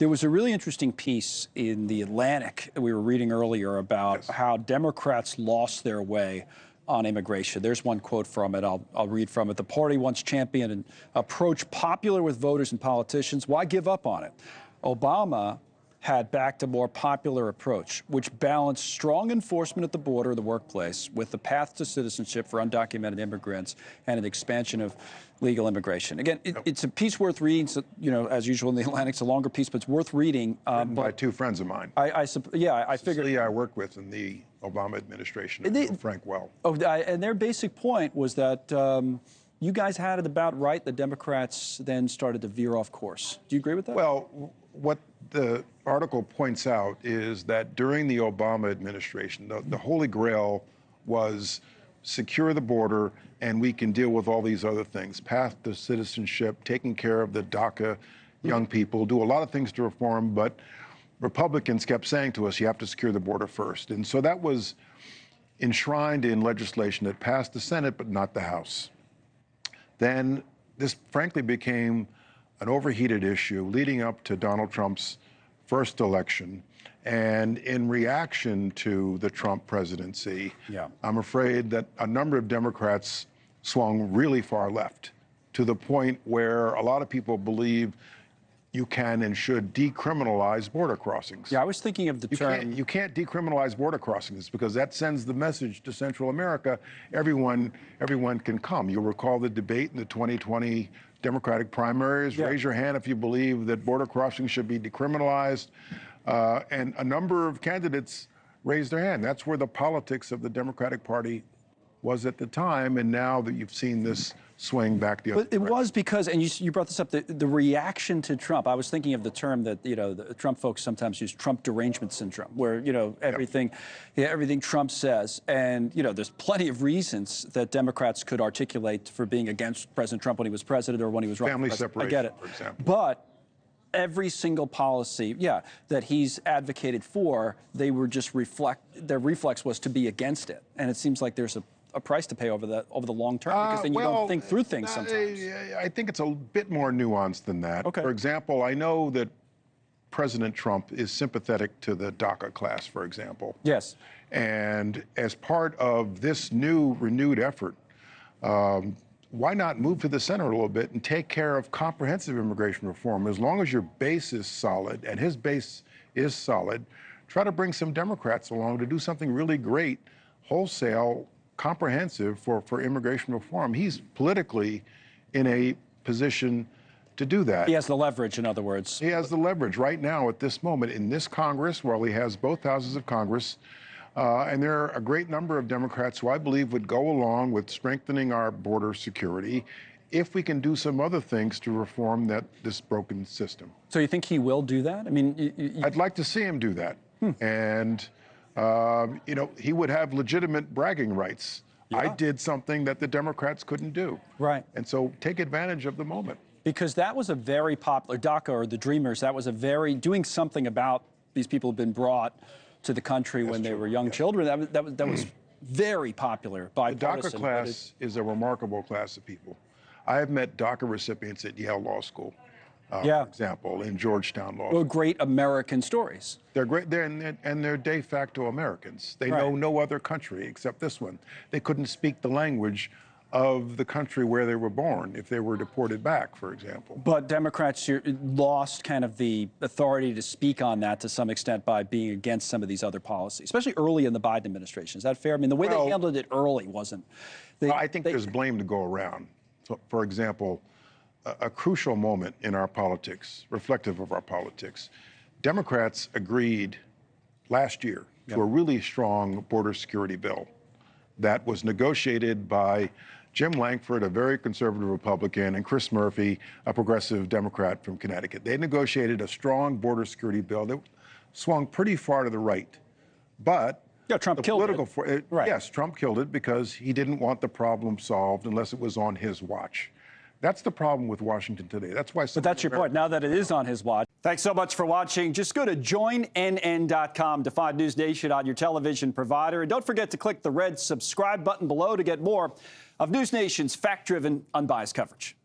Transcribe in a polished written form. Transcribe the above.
There was a really interesting piece in The Atlantic we were reading earlier about how Democrats lost their way on immigration. There's one quote from it. I'll read from it. The party once championed an approach popular with voters and politicians. Why give up on it? Obama had backed a more popular approach, which balanced strong enforcement at the border, the workplace, with the path to citizenship for undocumented immigrants and an expansion of legal immigration. Again, it's a piece worth reading. So, you know, as usual in The Atlantic, it's a longer piece, but it's worth reading. By two friends of mine. I figured. I worked with in the Obama administration, and know Frank well. And their basic point was that you guys had it about right. The Democrats then started to veer off course. Do you agree with that? Well, what the article points out is that during the Obama administration, the holy grail was secure the border and we can deal with all these other things, path to citizenship, taking care of the DACA young people, do a lot of things to reform, but Republicans kept saying to us, you have to secure the border first. And so that was enshrined in legislation that passed the Senate, but not the House. Then this frankly became an overheated issue leading up to Donald Trump's first election. And in reaction to the Trump presidency, I'm afraid that a number of Democrats swung really far left to the point where a lot of people believe you can and should decriminalize border crossings. Yeah, I was thinking of the term. You can't decriminalize border crossings because that sends the message to Central America, everyone can come. You'll recall the debate in the 2020 Democratic primaries. Raise your hand if you believe that border crossings should be decriminalized. And a number of candidates raised their hand. That's where the politics of the Democratic Party was at the time, and now that you've seen this swing back the other direction. But it was because, and you brought this up, the reaction to Trump. I was thinking of the term that, you know, the Trump folks sometimes use, Trump derangement syndrome, where, you know, everything Trump says. And, you know, there's plenty of reasons that Democrats could articulate for being against President Trump when he was president or when he was running. Family separation, I get it. For example. But every single policy, that he's advocated for, they were just their reflex was to be against it. And it seems like there's a price to pay over the long term, because then you don't think through things sometimes. I think it's a bit more nuanced than that. Okay. For example, I know that President Trump is sympathetic to the DACA class, for example. Yes. And as part of this new renewed effort, why not move to the center a little bit and take care of comprehensive immigration reform? As long as your base is solid, and his base is solid, try to bring some Democrats along to do something really great, wholesale, comprehensive for immigration reform. He's politically in a position to do that. He has the leverage, in other words. He has the leverage right now at this moment in this Congress, while he has both houses of Congress. And there are a great number of Democrats who I believe would go along with strengthening our border security if we can do some other things to reform this broken system. So you think he will do that? I mean, I'd like to see him do that. And you know, he would have legitimate bragging rights. I did something that the Democrats couldn't do. Right. And so take advantage of the moment. Because that was a very popular, DACA or the Dreamers, that was doing something about these people who've been brought to the country when they were young children. That was very popular, bipartisan. The DACA class is a remarkable class of people. I have met DACA recipients at Yale Law School. For example, in Georgetown Law School. Well, great American stories. They're great, they're de facto Americans. They know no other country except this one. They couldn't speak the language of the country where they were born if they were deported back, for example. But Democrats lost kind of the authority to speak on that to some extent by being against some of these other policies, especially early in the Biden administration. Is that fair? I mean, the way they handled it early wasn't. I think there's blame to go around. So, for example, a crucial moment in our politics, reflective of our politics. Democrats agreed last year to a really strong border security bill that was negotiated by Jim Lankford, a very conservative Republican, and Chris Murphy, a progressive Democrat from Connecticut. They negotiated a strong border security bill that swung pretty far to the right. But Trump killed it. Yes, Trump killed it because he didn't want the problem solved unless it was on his watch. That's the problem with Washington today. That's why. But that's your point. Now that it is on his watch. Thanks so much for watching. Just go to joinnn.com to find News Nation on your television provider. And don't forget to click the red subscribe button below to get more of News Nation's fact-driven, unbiased coverage.